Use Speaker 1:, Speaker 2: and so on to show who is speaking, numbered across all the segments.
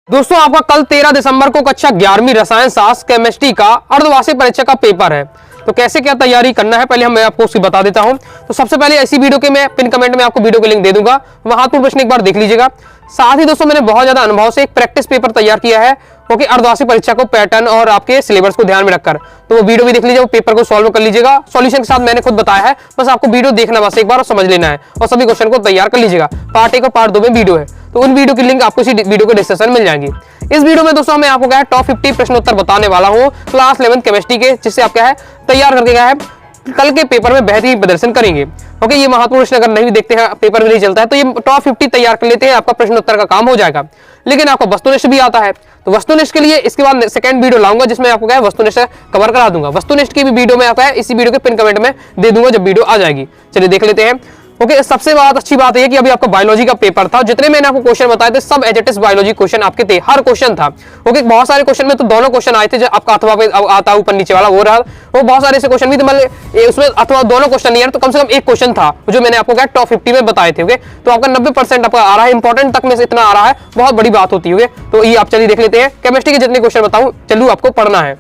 Speaker 1: दोस्तों आपका कल 13 दिसंबर को कक्षा 11वीं रसायन शास्त्र केमिस्ट्री का अर्धवार्षिक परीक्षा का पेपर है। तो कैसे क्या तैयारी करना है पहले मैं आपको उसकी बता देता हूं। तो सबसे पहले ऐसी वीडियो के मैं पिन कमेंट में आपको वीडियो के लिंक दे दूंगा, वहां पर प्रश्न एक बार देख लीजिएगा। साथ ही दोस्तों मैंने बहुत ज्यादा अनुभव से एक प्रैक्टिस पेपर तैयार किया है, क्योंकि अर्धवार्षिक परीक्षा को पैटर्न और आपके सिलेबस को ध्यान में रखकर, तो वो वीडियो भी देख लीजिए, वो पेपर को सॉल्व कर लीजिएगा। सॉल्यूशन के साथ मैंने खुद बताया है, बस आपको वीडियो देखना बस एक बार और समझ लेना है और सभी क्वेश्चन को तैयार कर लीजिएगा। पार्ट 1 और पार्ट 2 में वीडियो है, तो उन वीडियो की लिंक आपको इसी वीडियो के डिस्क्रिप्शन में मिल जाएंगी। इस वीडियो में दोस्तों मैं आपको क्या है टॉप 50 प्रश्न उत्तर बताने वाला हूं क्लास 11 केमिस्ट्री के, जिससे आप क्या है तैयार करके क्या है कल के पेपर में बेहतरीन प्रदर्शन करेंगे। ओके, ये महत्वपूर्ण प्रश्न अगर नहीं देखते हैं, पेपर में नहीं चलता है, तो ये टॉप 50 तैयार कर लेते हैं, आपका प्रश्न उत्तर का काम हो जाएगा। लेकिन आपको वस्तुनिष्ठ भी आता है, तो वस्तुनिष्ठ के लिए इसके बाद सेकंड वीडियो लाऊंगा, जिसमें आपको क्या है वस्तुनिष्ठ कवर करा दूंगा। वस्तुनिष्ठ की भी वीडियो में आपका है इसी वीडियो के पिन कमेंट में दे दूंगा जब वीडियो आ जाएगी। चलिए देख लेते हैं। ओके, सबसे अच्छी बात है कि अभी आपका बायोलॉजी का पेपर था, जितने मैंने आपको क्वेश्चन बताए थे सब as it is biology question आपके थे, हर क्वेश्चन था। ओके, बहुत सारे क्वेश्चन में तो दोनों क्वेश्चन आए थे, जो आपका अथवा पे आता ऊपर नीचे वाला वो रहा, वो बहुत सारे ऐसे क्वेश्चन भी थे, मतलब उसमें अथवा दोनों क्वेश्चन नहीं है तो कम से कम एक क्वेश्चन था जो मैंने आपको क्या टॉप 50 में बताए थे। ओके, तो आपका 90% आपका आ रहा है, इंपॉर्टेंट तक में से इतना आ रहा है, बहुत बड़ी बात होती है। तो ये आप चलिए देख लेते हैं। केमिस्ट्री के जितने क्वेश्चन बताऊं चलू आपको पढ़ना है।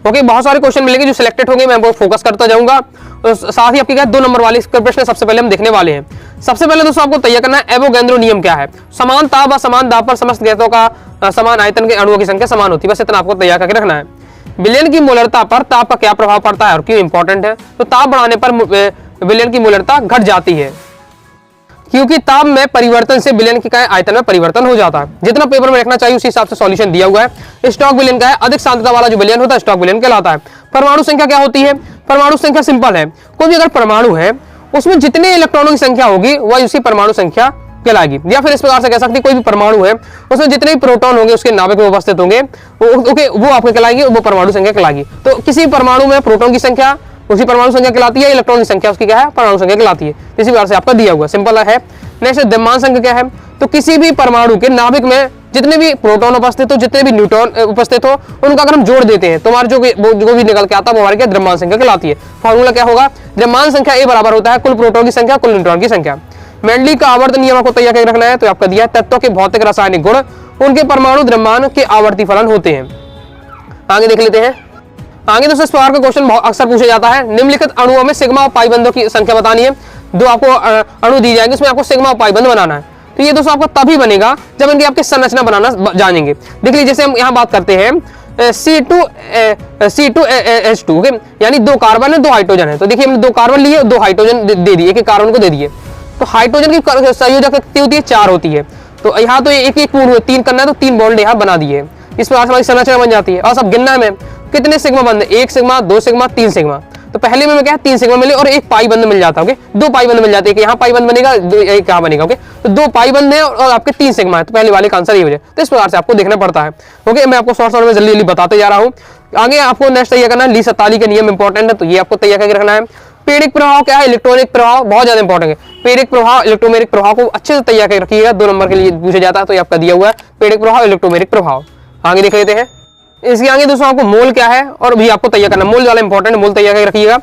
Speaker 1: ओके, बहुत सारे क्वेश्चन मिलेंगे जो सिलेक्टेड होंगे, मैं वो फोकस करता जाऊंगा। तो साथ ही आपके क्या 2 नंबर वाले प्रश्न सबसे पहले हम देखने वाले हैं। सबसे पहले दोस्तों आपको तैयार करना है एवोगैड्रो नियम क्या है। समान ताप व समान दाब पर समस्त गैसों का समान आयतन के अणुओं की संख्या समान होती है, बस इतना आपको तैयार करके रखना है। विलयन की मोलरता पर ताप का क्या प्रभाव पड़ता है और क्यों इंपॉर्टेंट है। तो ताप बढ़ाने पर विलयन की मोलरता घट जाती है, क्योंकि ताप में परिवर्तन से विलयन की आयतन में परिवर्तन हो जाता है। जितना पेपर में रखना चाहिए उसी हिसाब से सॉल्यूशन दिया हुआ है। स्टॉक विलयन का है, अधिक सांद्रता वाला जो विलयन होता है स्टॉक विलयन कहलाता है। परमाणु संख्या क्या होती है। परमाणु संख्या सिंपल है, कोई भी अगर परमाणु है उसमें जितने इलेक्ट्रॉनों की संख्या होगी वह उसी परमाणु संख्या कहलाएगी। या फिर इस प्रकार से कह सकते हैं कोई भी परमाणु है उसमें जितने भी प्रोटॉन होंगे उसके नाभिक में उपस्थित होंगे, वो आपको कहलाएगी, वो परमाणु संख्या कहलाएगी। तो किसी परमाणु में प्रोटॉन की संख्या उसी परमाणु संख्या कहलाती है, इलेक्ट्रॉन की संख्या उसकी क्या है परमाणु संख्या कहलाती है। इसी प्रकार से आपका दिया हुआ सिंपल है। नेक्स्ट द्रव्यमान संख्या क्या है। तो किसी भी परमाणु के नाभिक में जितने भी प्रोटॉन उपस्थित हो, जितने भी न्यूट्रॉन उपस्थित हो, उनका अगर हम जोड़ देते हैं तो हमारे जो भी निकल के आता है वो हमारे क्या द्रव्यमान संख्या कहलाती है। फॉर्मूला क्या होगा, द्रव्यमान संख्या ए बराबर होता है कुल प्रोटॉन की संख्या कुल न्यूट्रॉन की संख्या। मेंडली का आवर्त नियम आपको तैयार करके रखना है। तो आपका दिया है तत्वों के भौतिक रासायनिक गुण उनके परमाणु द्रव्यमान के आवर्ती फलन होते हैं। आगे देख लेते हैं। आगे दोस्तों इस प्रकार का क्वेश्चन अक्सर पूछा जाता है। निम्नलिखित अणुओं में सिग्मा और पाई बंधों की संख्या बतानी है। 2 आपको अणु दी जाएंगे, उसमें आपको सिग्मा और पाई बंध बनाना है। तो ये दोस्तों आपको तभी बनेगा जब इनकी आपके संरचना बनाना जानेंगे। देख लीजिए, जैसे हम यहाँ बात करते हैं C2H2, यानी 2 कार्बन है 2 हाइड्रोजन है। तो देखिए हमने 2 कार्बन लिए 2 हाइड्रोजन दे दिए, एक कार्बन को दे दिए। तो हाइड्रोजन की संयोजक कितनी होती है 4 होती है। तो यहाँ तो एक पूर्ण 3 करना है तो 3 बॉन्ड यहाँ बना दिए। इस प्रकार से हमारी संरचना बन जाती है। और सब गिनना है कितने सिग्मा बंध, 1 सिग्मा 2 सिग्मा 3 सिग्मा। तो पहले में क्या है 3 सिग्मा मिले और 1 पाई बंध मिल जाता है। ओके, 2 पाई बंध मिल जाते हैं, यहाँ पाई बंध बनेगा, एक यहाँ बनेगा। ओके, तो 2 पाई बंध है और आपके 3 सिग्मा है, तो पहले वाले का आंसर ये हो जाए। तो इस प्रकार से आपको देखना पड़ता है। ओके, मैं आपको शॉर्ट में जल्दी बताते जा रहा हूँ। आगे आपको नेक्स्ट तैयार करना है ली सताली का नियम इंपॉर्टेंट है, तो ये आपको तैयार करके रखना है। प्रेरक प्रभाव क्या है, इलेक्ट्रॉनिक प्रभाव बहुत ज्यादा इंपॉर्टेंट है। प्रेरक प्रभाव इलेक्ट्रोमेरिक प्रभाव को अच्छे से तैयार करके रखिएगा, 2 नंबर के लिए पूछा जाता है। तो ये आपका दिया हुआ है प्रेरक प्रभाव इलेक्ट्रोमेरिक प्रभाव। आगे देख लेते हैं। इसके आगे दोस्तों आपको मोल क्या है और भी आपको तैयार करना, मोल वाला इंपॉर्टेंट, मोल तैयार करके रखिएगा।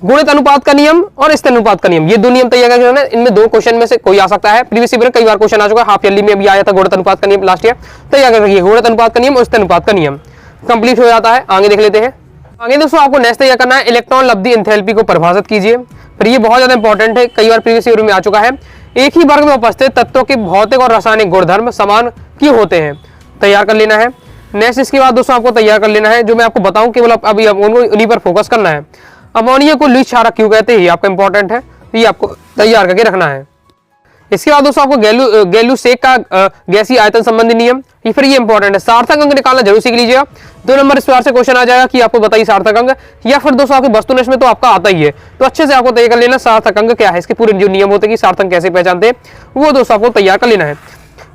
Speaker 1: गुणित अनुपात का नियम और स्थिर अनुपात का नियम, ये 2 नियम तैयार करके रखना है। इनमें 2 क्वेश्चन में से कोई आ सकता है। प्रीवियस ईयर कई बार क्वेश्चन आ चुका है, हाफ ईयरली में भी आया था गुणित अनुपात का नियम लास्ट ईयर। तैयार कर रखिए गुणित अनुपात का नियम और स्थिर अनुपात का नियम, कंप्लीट हो जाता है। आगे देख लेते हैं। आगे दोस्तों आपको नेक्स्ट तैयार करना है इलेक्ट्रॉन लब्धि एंथैल्पी को परिभाषित कीजिए। फिर ये बहुत ज्यादा इंपॉर्टेंट है, कई बार प्रीवियस ईयर में आ चुका है। एक ही वर्ग में उपस्थित तत्वों के भौतिक और रासायनिक गुणधर्म समान क्यों होते हैं, तैयार कर लेना है। नेक्स्ट इसके बाद दोस्तों आपको तैयार कर लेना है, जो मैं आपको बताऊं केवल अभी उन्हीं पर फोकस करना है। अमोनिया को लुईस क्षारक क्यों कहते हैं, ये आपका इंपॉर्टेंट है, तो ये आपको तैयार करके रखना है। इसके बाद दोस्तों आपको गैलू-सेक का गैसीय आयतन संबंधी नियम, ये फिर ये इंपॉर्टेंट है। सार्थक अंक निकालना जरूर सीख लीजिएगा। 2 नंबर इस प्रकार से क्वेश्चन आ जाएगा कि आपको बताइए सार्थक अंक, या फिर दोस्तों आपके वस्तुनिष्ठ में तो आपका आता ही है, तो अच्छे से आपको तैयार कर लेना सार्थक अंक क्या है, इसके पूरे जो नियम होते हैं कि सार्थक कैसे पहचानते हैं वो दोस्तों आपको तैयार कर लेना है।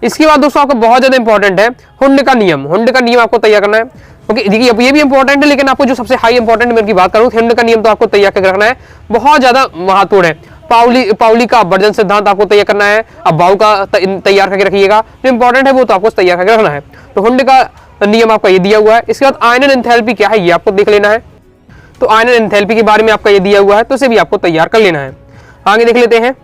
Speaker 1: इसके बाद दोस्तों आपको बहुत ज्यादा इंपॉर्टेंट है हुंड का नियम, हुंड का नियम आपको तैयार करना है। ओके, देखिए ये भी इंपॉर्टेंट है, लेकिन आपको जो सबसे हाई इंपॉर्टेंट मैं की बात करूं, हुंड का नियम तो आपको तैयार करके रखना है, बहुत ज्यादा महत्वपूर्ण है। पाउली का अपवर्जन सिद्धांत आपको तैयार करना है। अब बाउ का तैयार करके रखिएगा, जो इंपॉर्टेंट है वो तो आपको तैयार करके रखना है। तो हुंड का नियम आपका ये दिया हुआ है। इसके बाद आयनन एंथैल्पी क्या है ये आपको देख लेना है। तो आयनन एंथैल्पी के बारे में आपका ये दिया हुआ है, तो इसे भी आपको तैयार कर लेना है। आगे देख लेते हैं।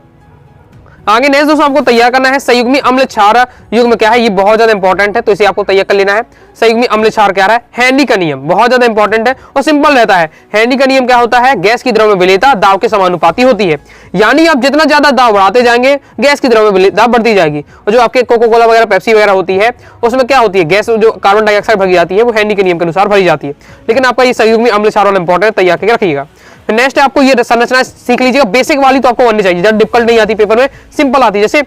Speaker 1: आगे नेक्स्ट दोस्तों आपको तैयार करना है संयुग्मी अम्ल क्षार युग्म क्या है, ये बहुत ज्यादा इंपॉर्टेंट है, तो इसे आपको तैयार कर लेना है। संयुग्मी अम्ल क्षार क्या है, हेनरी का नियम, बहुत ज्यादा इंपॉर्टेंट है और सिंपल रहता है। हेनरी का नियम क्या होता है, गैस की द्रव्य विलेयता दाब के समानुपाती होती है, यानी आप जितना ज्यादा दाब बढ़ाते जाएंगे गैस की द्रव्य विलेयता बढ़ती जाएगी। और जो आपके कोको कोला वगैरह पेप्सी वगैरह होती है उसमें क्या होती है, गैस जो कार्बन डाइऑक्साइड भरी जाती है वो हेनरी के नियम के अनुसार भरी जाती है। लेकिन आपका ये संयुग्मी अम्ल क्षार वाला इंपॉर्टेंट तैयार करके रखिएगा। नेक्स्ट आपको ये संरचना सीख लीजिएगा, बेसिक वाली तो आपको बननी चाहिए, जब डिफिकल्ट नहीं आती पेपर में, सिंपल आती है। जैसे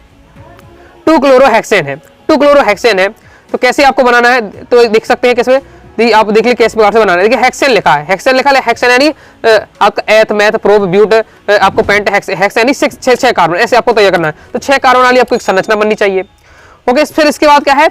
Speaker 1: 2-क्लोरोहेक्सेन है, 2-क्लोरोहेक्सेन है तो कैसे आपको बनाना है, तो देख सकते हैं किसमें, आप देख लीजिए किस प्रकार से बनाना है। देखिए हेक्सेन लिखा है, हेक्सेन लिखा है, हेक्सेन यानी आपका एथ मैथ प्रोब ब्यूट आपको पेंट हेक्सेन यानी 6 कार्बन, ऐसे आपको तैयार करना है। तो 6 कार्बन वाली आपको एक संरचना बननी चाहिए। ओके, फिर इसके बाद क्या है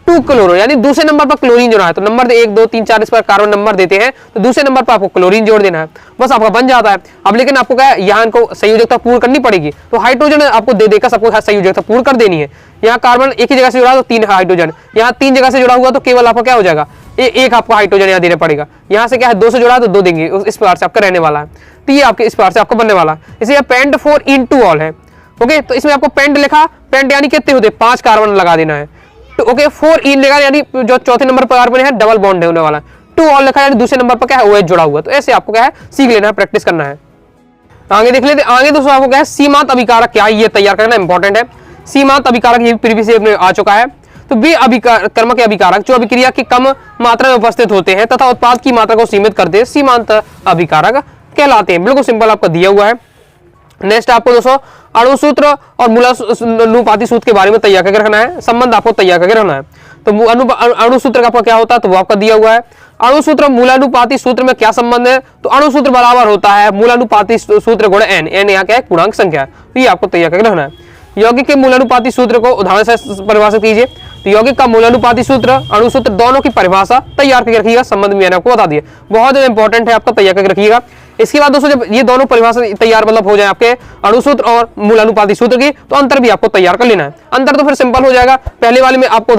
Speaker 1: 2-क्लोरो, यानी दूसरे नंबर पर क्लोरीन जोड़ना है। तो नंबर 1 2 3 4 इस पर कार्बन नंबर देते हैं, तो दूसरे नंबर पर आपको क्लोरीन जोड़ देना है, बस आपका बन जाता है। अब लेकिन आपको क्या है, यहाँ को संयोजकता पूर्ण करनी पड़ेगी, तो हाइड्रोजन आपको दे देकर सबको संयोजकता पूर्ण कर देनी है। यहाँ कार्बन एक ही जगह से जुड़ा तो 3 हाइड्रोजन, यहाँ 3 जगह से जुड़ा हुआ तो केवल आपका क्या हो जाएगा, एक आपको हाइड्रोजन यहाँ देना पड़ेगा। यहाँ से क्या है 2 से जुड़ा तो 2 देंगे, इस प्रकार से आपका रहने वाला है। तो ये आपके इस प्रकार से आपको बनने वाला है। इसे पेंट 4 into ऑल है। ओके, तो इसमें आपको पेंट लिखा, पेंट यानी कितने होते 5 कार्बन लगा देना है। तो ओके 4 इन लेगा, यानी जो चौथे नंबर पर कार्बन है डबल बॉन्ड होने वाला है। 2 ऑल लिखा यानी दूसरे नंबर पर क्या है OH जुड़ा हुआ। तो ऐसे आपको क्या है सीख लेना है, प्रैक्टिस करना है। आगे देख लेते, आगे दोस्तों आपको क्या है सीमांत अभिकारक क्या है, ये तैयार करना इंपॉर्टेंट है। सीमांत अभिकारक ये प्रीवियस में आ चुका है। तो वे कर्म के अभिकारक जो अभिक्रिया की कम मात्रा में उपस्थित होते हैं तथा उत्पाद की मात्रा को सीमित करते हैं सीमांत अभिकारक कहलाते हैं। बिल्कुल सिंपल आपका दिया हुआ है। नेक्स्ट आपको दोस्तों अणुसूत्र और मूलानुपाती सूत्र के बारे में तैयार करके रखना है, संबंध आपको तैयार करके रखना है। तो अणुसूत्र का क्या होता है, तो वो आपका दिया हुआ है। अणुसूत्र मूलानुपाती सूत्र में क्या संबंध है, तो अणुसूत्र बराबर होता है मूलानुपाती सूत्र गुणा n, n यहाँ क्या है पूर्णांक संख्या, तो ये आपको तैयार करके रखना है। यौगिक के मूलानुपाती सूत्र को उदाहरण से परिभाषित कीजिए। तो यौगिक का मूलानुपाती सूत्र अणुसूत्र दोनों की परिभाषा तैयार करके रखिएगा, संबंध मैंने आपको बता दिया, बहुत ज्यादा इंपॉर्टेंट है, आपका तैयार करके रखिएगा। इसके बाद दोस्तों जब ये दोनों परिभाषा तैयार मतलब हो जाए आपके अणुसूत्र और मूलानुपाती सूत्र की, तो अंतर भी आपको तैयार कर लेना है। अंतर तो फिर सिंपल हो जाएगा, पहले वाले में आपको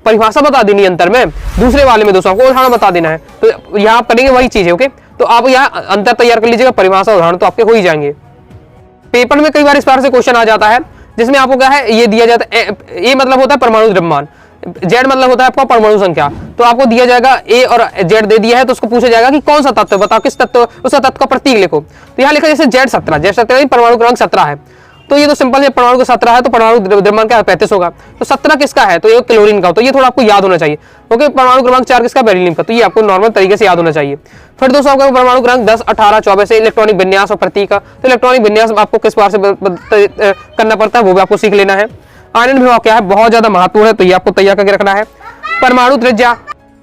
Speaker 1: परिभाषा बता देनी है अंतर में, दूसरे वाले में दोस्तों आपको उदाहरण बता देना है। तो यहाँ आप करेंगे वही चीज है। ओके, तो आप यहाँ अंतर तैयार कर लीजिएगा, परिभाषा उदाहरण तो आपके हो ही जाएंगे। पेपर में कई बार इस प्रकार से क्वेश्चन आ जाता है जिसमें आपको क्या है ये दिया जाता है, ए मतलब होता है परमाणु द्रव्यमान, जेड मतलब होता है आपका परमाणु संख्या। तो आपको दिया जाएगा ए और जेड दे दिया है, तो उसको पूछा जाएगा कि कौन सा तत्व, बताओ किस तत्व, उसका तत्व का प्रतीक लिखो। तो यहाँ लिखा जैसे जेड17 परमाणु क्रमांक 17 है, तो ये तो सिंपल है, परमाणु का 17 है तो परमाणु द्रव्यमान क्या 35 होगा। तो 17 किसका है, तो ये क्लोरीन का, तो ये थोड़ा आपको याद होना चाहिए। ओके, परमाणु क्रमांक 4 किसका, बेरिलियम का, तो ये आपको नॉर्मल तरीके से याद होना चाहिए। फिर दोस्तों आपका परमाणु क्रमांक 10, 18, 24 से इलेक्ट्रॉनिक विन्यास और प्रतीक, तो इलेक्ट्रॉनिक विन्यास आपको किस प्रकार से करना पड़ता है वो भी आपको सीख लेना है। आयनन विभव क्या है, बहुत ज्यादा महत्वपूर्ण है, तो ये आपको तैयार करके रखना है। परमाणु त्रिज्या,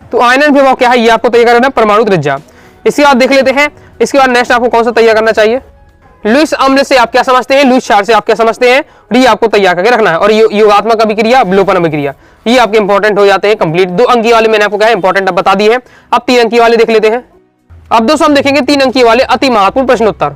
Speaker 1: तो आयनन विभव क्या है ये आपको तैयार करना है, परमाणु त्रिज्या। इसके बाद देख लेते हैं, इसके बाद नेक्स्ट आपको कौन सा तैयार करना चाहिए, लुईस अम्ल से आप क्या समझते हैं, लुईस क्षार से आप क्या समझते हैं, ये आपको तैयार करके रखना है। और योगात्मक अभिक्रिया, अवलोकन अभिक्रिया, ये आपके इंपॉर्टेंट हो जाते हैं कंप्लीट। 2 अंकी वाले मैंने आपको क्या इंपॉर्टेंट बता दिए हैं। अब 3 अंकी वाले देख लेते हैं। अब दोस्तों हम देखेंगे 3 अंकी वाले अति महत्वपूर्ण प्रश्नोत्तर।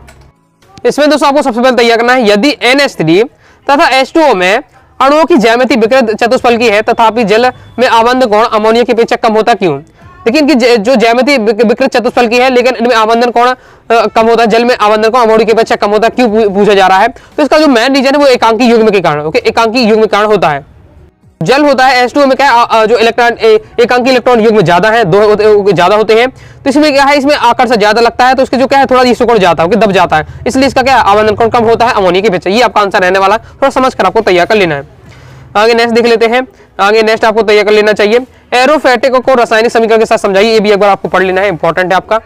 Speaker 1: इसमें दोस्तों आपको सबसे पहले तैयार करना है, यदि NH3 तथा H2O में अणुओं की ज्यामिति विकृत चतुष्फलकी है तथापि जल में आबंध कोण अमोनिया की अपेक्षा कम होता क्यों। लेकिन कि जो ज्यामिति विकृत चतुष्फलकी है लेकिन इनमें आबंधन कोण कम होता है, जल में आबंधन कोण अमोनिया की अपेक्षा कम होता है, क्यों पूछा जा रहा है। तो इसका जो मेन रीजन है वो एकांकी युग्म के कारण, ओके, एकांकी युग्म के कारण होता है। जल होता है H2O में क्या जो इलेक्ट्रॉन एकांकी इलेक्ट्रॉन युग्म ज्यादा है, 2 ज्यादा होते हैं, तो इसमें क्या है, इसमें आकर्षण ज्यादा लगता है, तो इसके जो क्या है थोड़ा ये सिकुड़ जाता है, दब जाता है, इसलिए इसका क्या आबंधन कोण कम होता है अमोनिया की अपेक्षा। ये आपका आंसर रहने वाला, थोड़ा समझ कर आपको तैयार कर लेना है। आगे नेक्स्ट देख लेते हैं। आगे नेक्स्ट आपको तैयार कर लेना चाहिए, एरोफेटिक को रासायनिक समीकरण के साथ समझाइए, ये भी एक बार आपको पढ़ लेना है, इंपॉर्टेंट है आपका।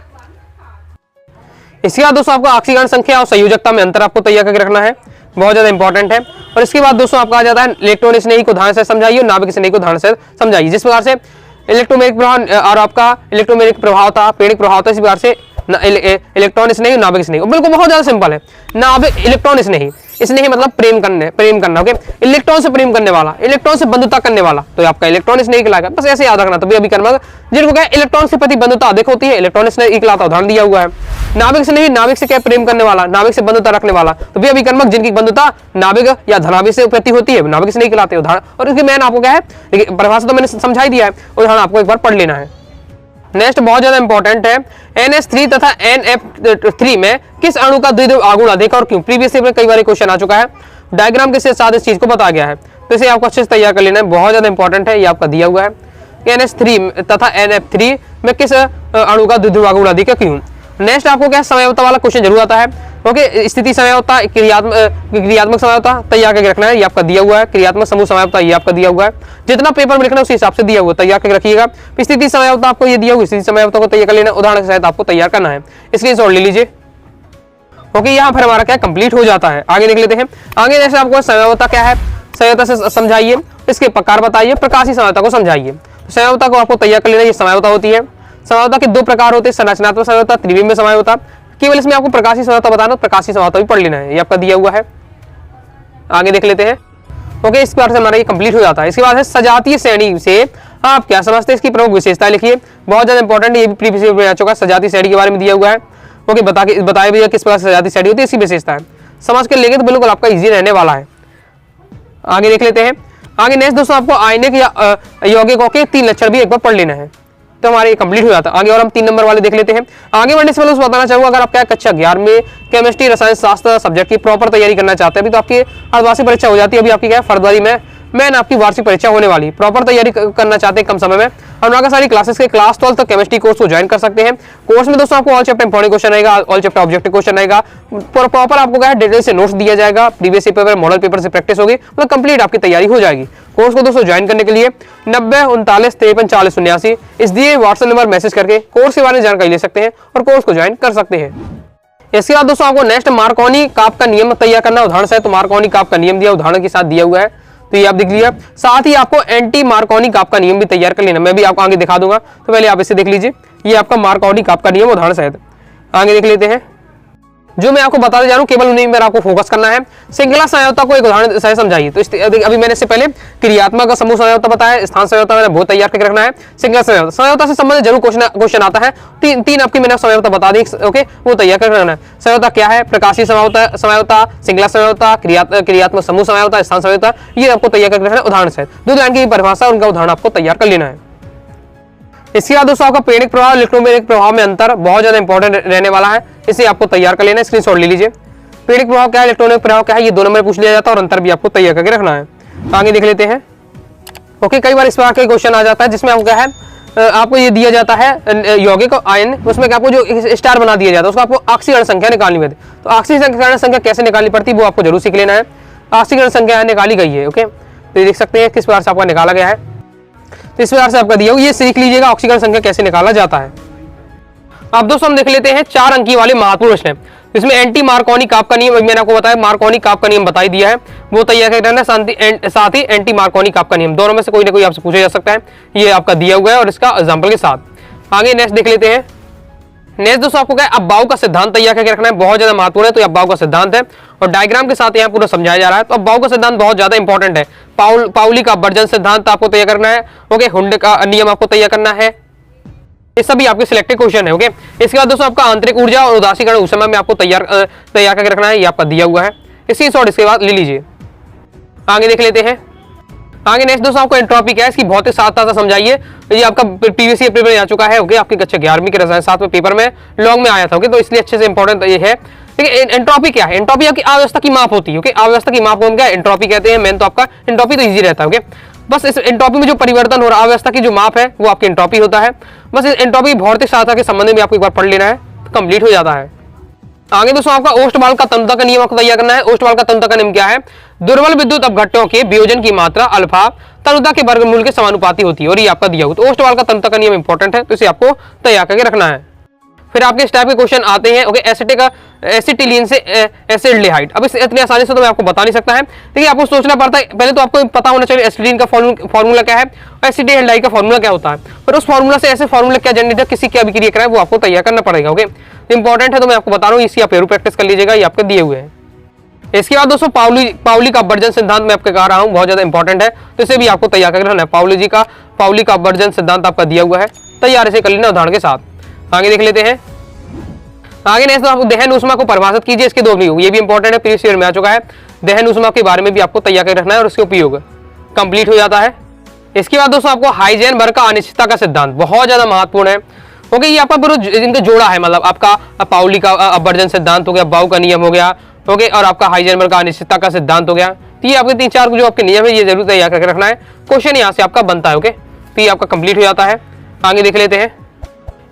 Speaker 1: इसके बाद दोस्तों आपको ऑक्सीकरण संख्या और संयोजकता में अंतर आपको तैयार करके रखना है, बहुत ज्यादा इंपॉर्टेंट है। और इसके बाद दोस्तों आपका आ जाता है इलेक्ट्रॉन स्नेही को उदाहरण से समझाइए और नाभिक स्नेही को उदाहरण से समझाइए। जिस प्रकार से इलेक्ट्रोमैग्नेटिक प्रभाव और आपका इलेक्ट्रोमैग्नेटिक प्रभाव था, प्रेरक प्रभाव था, इस प्रकार से इलेक्ट्रॉन स्नेही, नाभिक स्नेही, बिल्कुल बहुत ज्यादा सिंपल है। नाभिक इलेक्ट्रॉन स्नेही, स्नेही मतलब प्रेम करना, ओके, इलेक्ट्रॉन से प्रेम करने वाला, इलेक्ट्रॉन से बंधुता करने वाला, तो आपका इलेक्ट्रॉन स्नेही कहलाएगा, बस ऐसे याद रखना। तो भी अभिकर्मक जिनको क्या इलेक्ट्रॉन के प्रति बंधुता अधिक होती है, इलेक्ट्रॉन स्नेही कहलाता है, उदाहरण दिया हुआ है। नाभिक स्नेही, नाभिक से क्या प्रेम करने वाला, नाभिक से बंधुता रखने वाला, तो भी अभिकर्मक जिनकी बंधुता नाभिक या धनाभिक से प्रति होती है, नाभिक स्नेही कहलाते हैं, उदाहरण। और इसके मैंने आपको क्या है परिभाषा तो मैंने समझाई दिया है, उदाहरण आपको एक बार पढ़ लेना है। नेक्स्ट बहुत ज्यादा इंपॉर्टेंट है, NH3 तथा NF3 में किस अणु का द्विध्रुव आघूर्ण अधिक और क्यों। प्रीवियस में कई बार क्वेश्चन आ चुका है, डायग्राम के साथ इस चीज को बताया गया है। तो इसे आपको अच्छे से तैयार कर लेना है, बहुत ज्यादा इंपॉर्टेंट है, ये आपका दिया हुआ है। NH3 तथा NF3 में किस अणु का द्विध्रुवांक अधिक है, क्यों। नेक्स्ट आपको क्या समयावता वाला क्वेश्चन जरूर आता है। ओके, स्थिति समयावता, क्रियात्मक समयावता तैयार करके रखना है, ये आपका दिया हुआ है। क्रियात्मक समूह समयावता ये आपका दिया हुआ है। जितना पेपर में लिखना है उस हिसाब से दिया हुआ तैयार करके रखिएगा। स्थिति समयावता आपको ये दिया हुआ, स्थिति समयावता को तैयार कर लेना, उदाहरण के साथ आपको तैयार करना है। स्क्रीनशॉट ले लीजिए। ओके, यहाँ पर हमारा क्या कंप्लीट हो जाता है। आगे देख लेते हैं। आगे जैसे आपको समयावता क्या है, समयावता से समझाइए, इसके प्रकार बताइए, प्रकाशीय समयावता को समझाइए। समयावता को आपको तैयार कर लेना, ये समयावता होती है। समयावता के दो प्रकार होते हैं, संरचनात्मक समयावता, त्रिविमीय समयावता। केवल इसमें आपको प्रकाशीय समयावता बताना, प्रकाशीय समयावता भी पढ़ लेना है, ये आपका दिया हुआ है। आगे देख लेते हैं। ओके, इस बार से हमारा ये कंप्लीट हो जाता है। इसके बाद है सजातीय श्रेणी से आप क्या समझते हैं, इसकी प्रमुख विशेषता लिखिए, बहुत ज्यादा इंपॉर्टेंट, ये भी प्रीवियस में आ चुका है। सजातीय श्रेणी के बारे में दिया हुआ है। ओके, बताया भैया किस प्रकार सजातीय श्रेणी होती है, इसकी विशेषता है। समझ के लेंगे तो बिल्कुल आपका इजी रहने वाला है। आगे देख लेते हैं। आगे नेक्स्ट दोस्तों आपको आयनिक या यौगिकों के 3 लक्षण भी एक बार पढ़ लेना है, तो हमारे कंप्लीट हो जाता है। आगे और हम 3 नंबर वाले देख लेते हैं। आगे बढ़ने से पहले बताना चाहूंगा, अगर आप क्या कक्षा 11 में केमिस्ट्री रसायन शास्त्र सब्जेक्ट की प्रॉपर तैयारी करना चाहते हैं, अभी तो आपकी अर्धवार्षिक परीक्षा हो जाती है। अभी आपकी क्या है, फरवरी में मेन आपकी वार्षिक परीक्षा होने वाली। प्रॉपर तैयारी करना चाहते हैं कम समय में, अनुराग सारी क्लासेस के क्लास 12 तक केमिस्ट्री कोर्स को ज्वाइन कर सकते हैं। कोर्स में दोस्तों आपको ऑल चैप्टर इंपॉर्टेंट क्वेश्चन रहेगा, ऑल चैप्टर ऑब्जेक्टिव क्वेश्चन रहेगा, प्रॉपर आपको क्या है डिटेल से नोट्स दिया जाएगा, प्रीवियस पेपर मॉडल पेपर से प्रैक्टिस होगी, मतलब कंप्लीट आपकी तैयारी हो जाएगी। कोर्स को दोस्तों ज्वाइन करने के लिए 90 39 53 40 79 इस दिए व्हाट्सएप नंबर मैसेज करके कोर्स के बारे में जानकारी ले सकते हैं और कोर्स को ज्वाइन कर सकते हैं। इसके बाद दोस्तों आपको नेक्स्ट मार्कोनी काप का नियम तैयार करना, उदाहरण से तो मार्कोनी काप का नियम दिया उदाहरण के साथ दिया हुआ है, तो ये आप देख लिया। साथ ही आपको एंटी मार्कोनी काप का नियम भी तैयार कर लेना, मैं भी आपको आगे दिखा दूंगा, तो पहले आप इसे देख लीजिए। ये आपका मार्कोनी काप का नियम उदाहरण सहित आगे देख लेते हैं। जो मैं आपको बताते जा रहा हूं केवल उन्हीं पर आपको फोकस करना है। श्रृंखला समयावता को एक उदाहरण से समझाइए। तो अभी मैंने इससे पहले क्रियात्मक समूह समयावता बताया, स्थान समयावता मैंने बहुत तैयार करके रखना है। श्रृंखला समयावता से संबंधित जरूर क्वेश्चन आता है। तीन आपकी मैंने समयावता बता दी, ओके, वो तैयार करके रखना है। समयावता क्या है, प्रकाशीय समयावता, श्रृंखला समयावता, क्रियात्मक समूह समयावता, स्थान समयावता, ये आपको तैयार करके रखना है उदाहरण से। 2 लाइन की परिभाषा, उनका उदाहरण आपको तैयार कर लेना है। इसके बाद दोस्तों आपका प्रेरक प्रभाव, इलेक्ट्रोमैग्नेटिक प्रभाव में अंतर बहुत ज्यादा इंपॉर्टेंट रहने वाला है, इसे आपको तैयार कर लेना है। स्क्रीनशॉट ले लीजिए। प्रेरक प्रभाव क्या है, इलेक्ट्रॉनिक प्रभाव क्या है, ये 2 नंबर पूछ लिया जाता है और अंतर भी आपको तैयार करके रखना है। आगे देख लेते हैं। ओके, कई बार इस प्रकार का क्वेश्चन आ जाता है जिसमें आपको क्या है, आपको ये दिया जाता है यौगिक आयन, उसमें आपको जो स्टार बना दिया जाता है उसको आपको ऑक्सीकरण संख्या निकालनी है। तो ऑक्सीकरण संख्या कैसे निकालनी पड़ती है वो आपको जरूर सीख लेना है। ऑक्सीकरण संख्या निकाली गई है। ओके, तो देख सकते हैं किस प्रकार से आपका निकाला गया है, तो इस प्रकार से आपका दिया हुआ, ये सीख लीजिएगा ऑक्सीकरण संख्या कैसे निकाला जाता है। अब दोस्तों हम देख लेते हैं 4 अंकी वाले महत्वपूर्ण प्रश्न है। इसमें एंटी मार्कोनी काप का नियम मैंने आपको बताया, मार्कोनी काप का नियम बताई दिया है, वो तैयार कर रहना। साथ ही एंटी मार्कोनी काप का नियम, दोनों में से कोई ना कोई आपसे पूछा जा सकता है, ये आपका दिया हुआ है और इसका एग्जाम्पल के साथ। आगे नेक्स्ट देख लेते हैं। नेक्स्ट दोस्तों आपको क्या है, अब्बाउ का सिद्धांत तैयार करके रखना है, बहुत ज्यादा महत्वपूर्ण है। तो अब्बाउ का सिद्धांत है और डायग्राम के साथ यहाँ पूरा समझाया जा रहा है। तो अब्बाउ का सिद्धांत बहुत ज्यादा इंपॉर्टेंट है। पाउली का अपवर्जन सिद्धांत आपको तैयार करना है। ओके, हुंड का नियम आपको तैयार करना है। ये सभी आपके सिलेक्टेड क्वेश्चन है। ओके, इसके बाद दोस्तों आपका आंतरिक ऊर्जा और उदासीकरण उस समय में आपको तैयार करके रखना है, ये आपका दिया हुआ है। इसी शॉर्ट इसके बाद ले लीजिए। आगे देख लेते हैं। आगे नेक्स्ट दोस्तों आपको एंट्रोपी क्या है, इसकी भौतिक सार्थकता समझाइए। ये आपका प्रीवियस ईयर पेपर में आ चुका है। ओके, आपकी कक्षा 11वीं के रसायन शास्त्र में पेपर में लॉन्ग में आया था। ओके, तो इसलिए अच्छे से इंपॉर्टेंट ये है। ठीक है, एंट्रोपी क्या है, एंट्रोपी आपकी अव्यवस्था की माप होती है। ओके, अव्यवस्था की माप को हम क्या एंट्रोपी कहते हैं। मेन तो आपका एंट्रोपी तो इजी रहता है। ओके, बस इस एंट्रोपी में जो परिवर्तन हो रहा है, अव्यवस्था की जो माप है वो आपकी एंट्रोपी होता है। बस इस एंट्रोपी भौतिक सार्थकता के संबंध में आपको एक बार पढ़ लेना है, तो कंप्लीट हो जाता है। आगे दोस्तों आपका ओस्टवाल का तंत्र का नियम आपको तैयार करना है। ओस्टवाल का तंत्र का नियम क्या है, दुर्बल विद्युत अपघट्टों के वियोजन की मात्रा अल्फा तनुता के वर्गमूल के समानुपाती होती है और ये आपका दिया हुआ। तो ओस्टवाल का तंत्र का नियम इंपॉर्टेंट है, तो इसे आपको तैयार करके रखना है। फिर आपके इस टाइप के क्वेश्चन आते हैं। ओके, एसिटिलीन से एसिडल्डिहाइड, अब इतनी आसानी से तो मैं आपको बता नहीं सकता है, देखिए आपको सोचना पड़ता है। पहले तो आपको पता होना चाहिए एसिटिलीन का फॉर्मूला क्या है और एसिटिल्डिहाइड का फॉर्मूला क्या होता है, फिर उस फॉर्मूला से ऐसे फॉर्मूला क्या जनरेट है, किसी क्या अभिक्रिया कराए वो आपको तैयार करना पड़ेगा। ओके, इंपॉर्टेंट है, तो मैं आपको बता रहा हूँ, इसकी आप जरूर प्रैक्टिस कर लीजिएगा, ये आपके दिए हुए हैं। इसके बाद दोस्तों पाउली का अपवर्जन सिद्धांत मैं आपको कह रहा हूँ, बहुत ज्यादा इंपॉर्टेंट है, तो इसे भी आपको तैयार करके रखना है। पाउली का अपवर्जन सिद्धांत आपका दिया हुआ है, तैयार इसे कर लेना उदाहरण के साथ। आगे देख लेते हैं। आगे नेक्स्ट आप दहन ऊष्मा को परिभाषित कीजिए, इसके 2 उपयोग, ये भी इंपॉर्टेंट है, प्रीवियस ईयर में आ चुका है। दहन ऊष्मा के बारे में भी आपको तैयार कर रखना है और उसके उपयोग कंप्लीट हो जाता है। इसके बाद दोस्तों आपको हाइजेनबर्ग का अनिश्चितता का सिद्धांत बहुत ज्यादा महत्वपूर्ण है। ओके, ये आपका पूरा इनका जोड़ा है, मतलब आपका पाउली का अपवर्जन सिद्धांत हो गया, बाउ का नियम हो गया, ओके, और आपका हाइजेनबर्ग का अनिश्चितता का सिद्धांत हो गया। तो ये आपके 3-4 जो आपके नियम है ये जरूर तैयार करके रखना है, क्वेश्चन यहाँ से आपका बनता है। ओके, तो ये आपका कंप्लीट हो जाता है। आगे देख लेते हैं।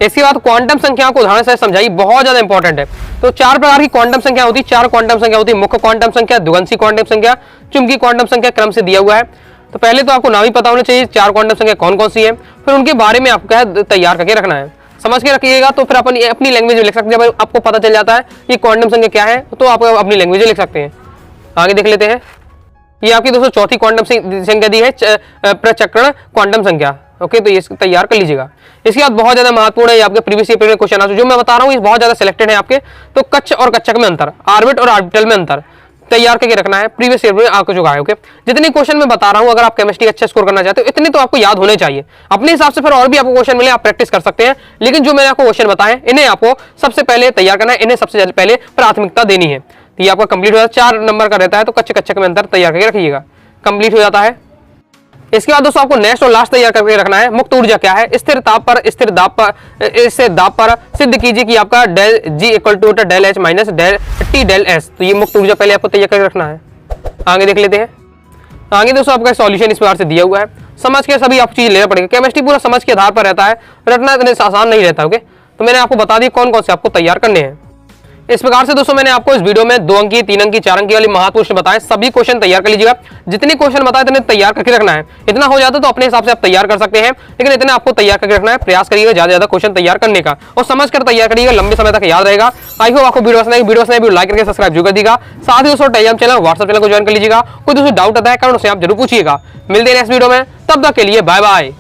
Speaker 1: इसके बाद क्वांटम संख्या को उदाहरण से समझाई, बहुत ज्यादा इंपॉर्टेंट है। तो 4 प्रकार की क्वांटम संख्या होती है, 4 क्वांटम संख्या होती है। मुख्य क्वांटम संख्या, द्विगंशी क्वांटम संख्या, चुंबकीय क्वांटम संख्या, क्रम से दिया हुआ है। तो पहले तो आपको नाम ही पता होना चाहिए 4 क्वांटम संख्या कौन कौन सी है, फिर उनके बारे में आपको क्या है तैयार करके रखना है। समझ के रखिएगा तो फिर अपन अपनी लैंग्वेज में लिख सकते हैं। जब आपको पता चल जाता है ये क्वांटम संख्या क्या है तो आप अपनी लैंग्वेज में लिख सकते हैं। आगे देख लेते हैं। ये आपकी दोस्तों चौथी क्वांटम संख्या दी है, प्रचक्रण क्वांटम संख्या। ओके, तो ये तैयार कर लीजिएगा। इसके बाद बहुत ज्यादा महत्वपूर्ण है, आपके प्रीवियस ईयर में क्वेश्चन आंसर जो मैं बता रहा हूँ ये बहुत ज्यादा सिलेक्टेड है आपके। तो कक्ष और कक्षक में अंतर, ऑर्बिट और ऑर्बिटल में अंतर तैयार करके रखना है। प्रीवियस ईयर में आपको जो है। ओके, जितने क्वेश्चन मैं बता रहा हूँ, अगर आप केमिस्ट्री अच्छा स्कोर करना चाहते हो इतने तो आपको याद होने चाहिए। अपने हिसाब से फिर और भी आपको क्वेश्चन मिले आप प्रैक्टिस कर सकते हैं, लेकिन जो मैंने आपको क्वेश्चन बताए इन्हें आपको सबसे पहले तैयार करना है, इन्हें सबसे पहले प्राथमिकता देनी है। तो ये आपका कंप्लीट हो जाता है। 4 नंबर का रहता है, तो कच्चे कच्चे में अंतर तैयार करके रखिएगा, कंप्लीट हो जाता है। इसके बाद दोस्तों आपको नेक्स्ट और लास्ट तैयार करके रखना है। मुक्त ऊर्जा क्या है? स्थिर दाब पर सिद्ध कीजिए कि आपका del G equal to del H minus del T del S. तो ये मुक्त ऊर्जा पहले आपको तैयार करके रखना है। आगे देख लेते हैं। आगे दोस्तों आपका सॉल्यूशन इस प्रकार से दिया हुआ है, समझ के सभी आप चीज लेना पड़ेगा। केमिस्ट्री पूरा समझ के आधार पर रहता है, रटना इतने आसान नहीं रहता। ओके, तो मैंने आपको बता दिया कौन कौन से आपको तैयार करने हैं। इस प्रकार से दोस्तों मैंने आपको इस वीडियो में 2 अंकी, 3 अंकी, 4 अंकी वाली महत्वपूर्ण बताए। सभी क्वेश्चन तैयार कर लीजिएगा, जितने क्वेश्चन बताए इतने तैयार करके रखना है। इतना हो जाता तो अपने हिसाब से आप तैयार कर सकते हैं, लेकिन इतने आपको तैयार करके रखना है। प्रयास करिएगा ज्यादा ज्यादा क्वेश्चन तैयार करने का और समझ कर तैयार करिएगा, लंबे समय तक याद रहेगा। आई होप आपको वीडियो पसंद लाइक करके सब्सक्राइब जरूर कर दीजिएगा। साथ ही दोस्तों टेलीग्राम चैनल, व्हाट्सएप चैनल को ज्वाइन कर लीजिएगा। कोई दोस्तों डाउट आता है कारण उसे आप जरूर पूछिएगा। मिलते हैं नेक्स्ट वीडियो में, तब तक के लिए बाय बाय।